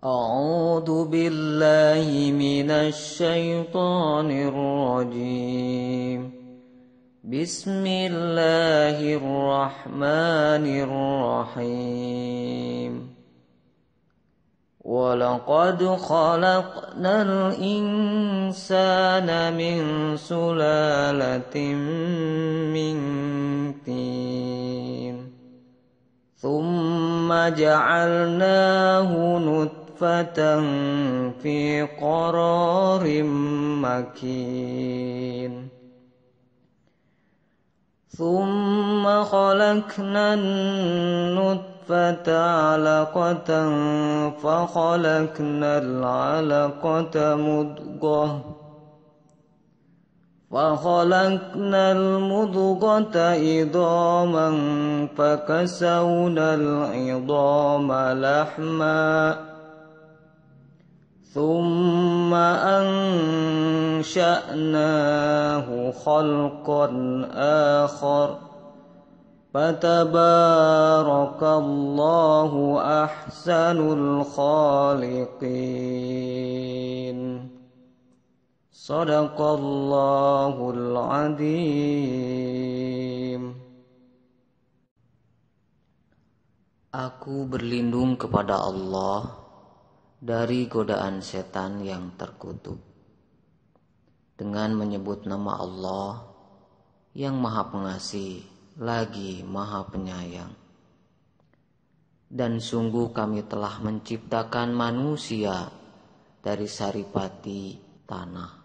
أعوذ بالله من الشيطان الرجيم. بسم الله الرحمن الرحيم. ولقد خلقنا الإنسان من سلالة من طين ثم جعلناه نطفة في قرار مكين ثم خلقنا النطفة علقة فخلقنا العلقة مضغة فخلقنا المضغة عظاما فكسونا العظام لحما ثم أنشأناه خلقا آخر فتبارك الله أحسن الخالقين. Sadaqallahul Azim. Aku berlindung kepada Allah dari godaan setan yang terkutuk dengan menyebut nama Allah yang Maha Pengasih lagi Maha Penyayang. Dan sungguh kami telah menciptakan manusia dari saripati tanah.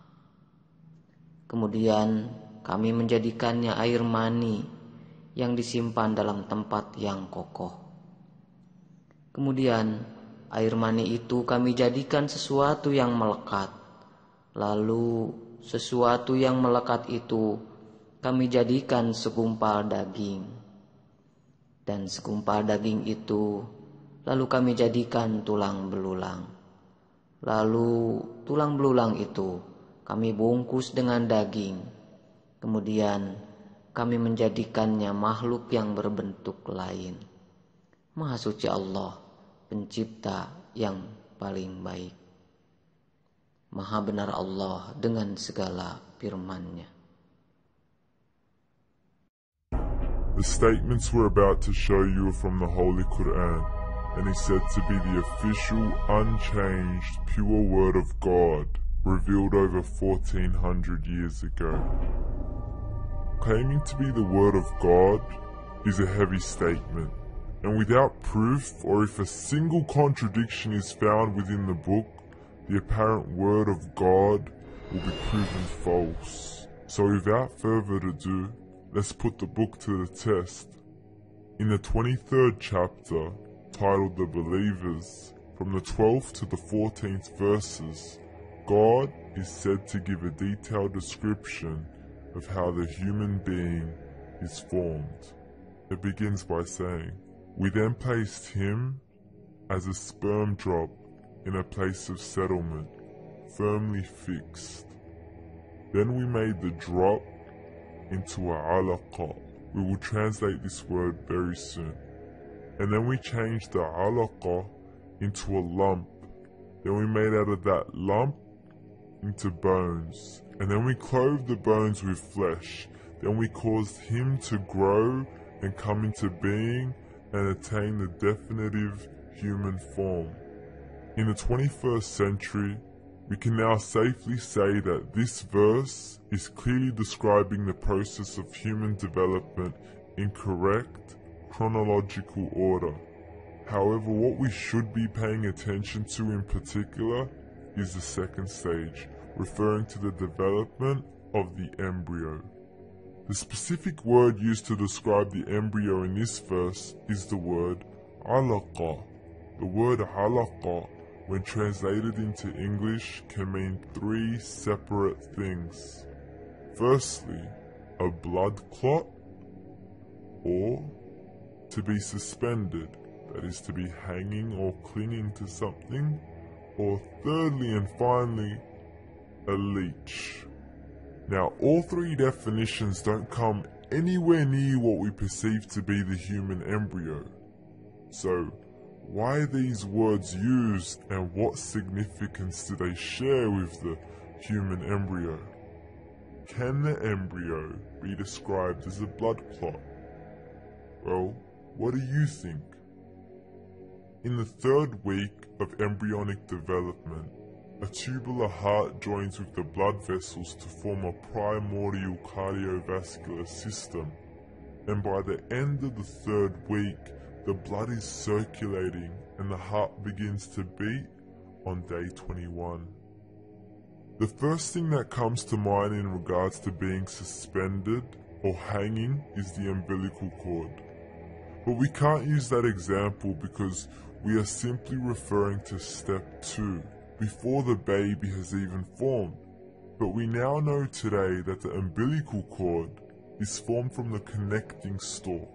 Kemudian kami menjadikannya air mani yang disimpan dalam tempat yang kokoh. Kemudian air mani itu kami jadikan sesuatu yang melekat. Lalu sesuatu yang melekat itu kami jadikan segumpal daging. Dan segumpal daging itu lalu kami jadikan tulang belulang. Lalu tulang belulang itu kami bungkus dengan daging. Kemudian kami menjadikannya makhluk yang berbentuk lain. Maha suci Allah, pencipta yang paling baik. Maha benar Allah dengan segala firman-Nya. The statements we're about to show you are from the Holy Quran, and is said to be the official, unchanged, pure word of God, revealed over 1400 years ago. Claiming to be the word of God is a heavy statement, and without proof, or if a single contradiction is found within the book, the apparent word of God will be proven false. So without further ado, let's put the book to the test. In the 23rd chapter, titled The Believers, from the 12th to the 14th verses, God is said to give a detailed description of how the human being is formed. It begins by saying, "We then placed him as a sperm drop in a place of settlement, firmly fixed. Then we made the drop into a alaqa." We will translate this word very soon. "And then we changed the alaqa into a lump. Then we made out of that lump into bones. And then we clothed the bones with flesh. Then we caused him to grow and come into being and attain the definitive human form." In the 21st century, we can now safely say that this verse is clearly describing the process of human development in correct chronological order. However, what we should be paying attention to in particular is the second stage, referring to the development of the embryo. The specific word used to describe the embryo in this verse is the word alaqa. The word alaqa, when translated into English, can mean three separate things. Firstly, a blood clot, or to be suspended, that is to be hanging or clinging to something, or thirdly and finally, a leech. Now, all three definitions don't come anywhere near what we perceive to be the human embryo. So, Why are these words used, and what significance do they share with the human embryo? Can the embryo be described as a blood clot? Well, what do you think? In the 3rd week of embryonic development, a tubular heart joins with the blood vessels to form a primordial cardiovascular system, and by the end of the 3rd week, the blood is circulating and the heart begins to beat on day 21. The first thing that comes to mind in regards to being suspended or hanging is the umbilical cord. But we can't use that example because we are simply referring to step 2, before the baby has even formed. But we now know today that the umbilical cord is formed from the connecting stalk.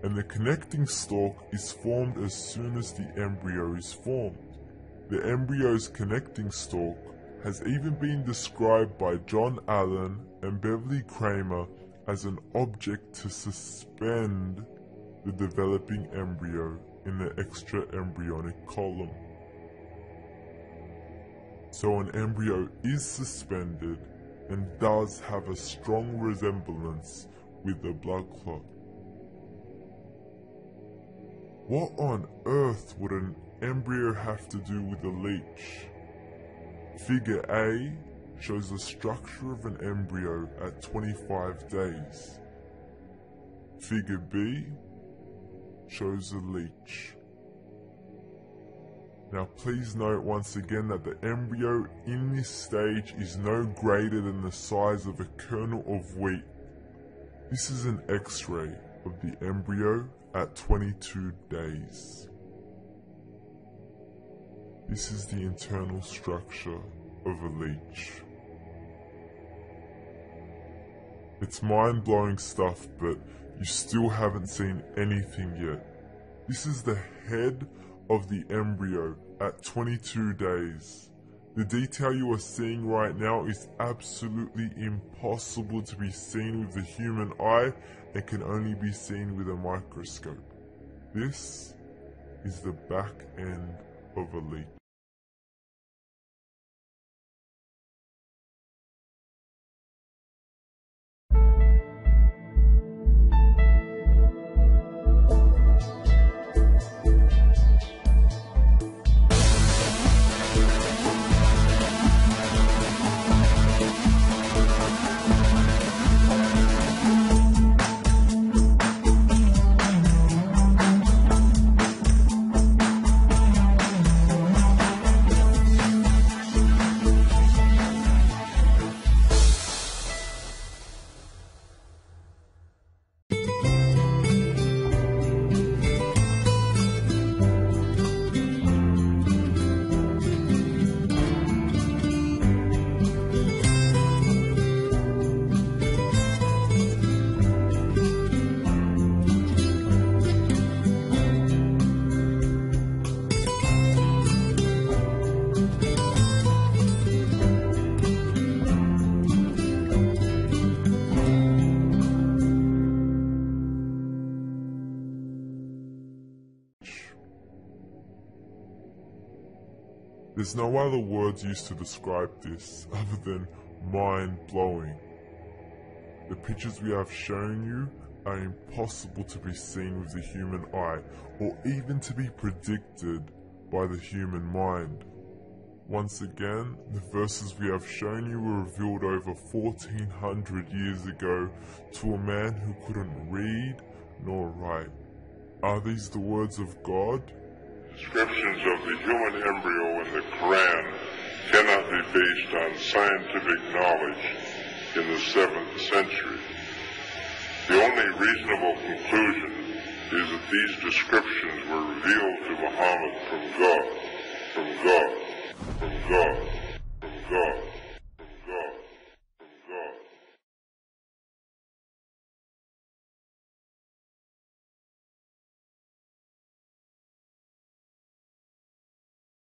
And the connecting stalk is formed as soon as the embryo is formed. The embryo's connecting stalk has even been described by John Allen and Beverly Kramer as an object to suspend the developing embryo in the extra-embryonic column. So an embryo is suspended and does have a strong resemblance with the blood clot. What on earth would an embryo have to do with a leech? Figure A shows the structure of an embryo at 25 days. Figure B shows a leech. Now please note once again that the embryo in this stage is no greater than the size of a kernel of wheat. This is an X-ray of the embryo at 22 days. This is the internal structure of a leech. It's mind-blowing stuff, but you still haven't seen anything yet. This is the head of the embryo at 22 days. The detail you are seeing right now is absolutely impossible to be seen with the human eye and can only be seen with a microscope. This is the back end of a leech. There's no other words used to describe this other than mind-blowing. The pictures we have shown you are impossible to be seen with the human eye, or even to be predicted by the human mind. Once again, the verses we have shown you were revealed over 1400 years ago to a man who couldn't read nor write. Are these the words of God? Descriptions of the human embryo in the Quran cannot be based on scientific knowledge in the 7th century. The only reasonable conclusion is that these descriptions were revealed to Muhammad from God.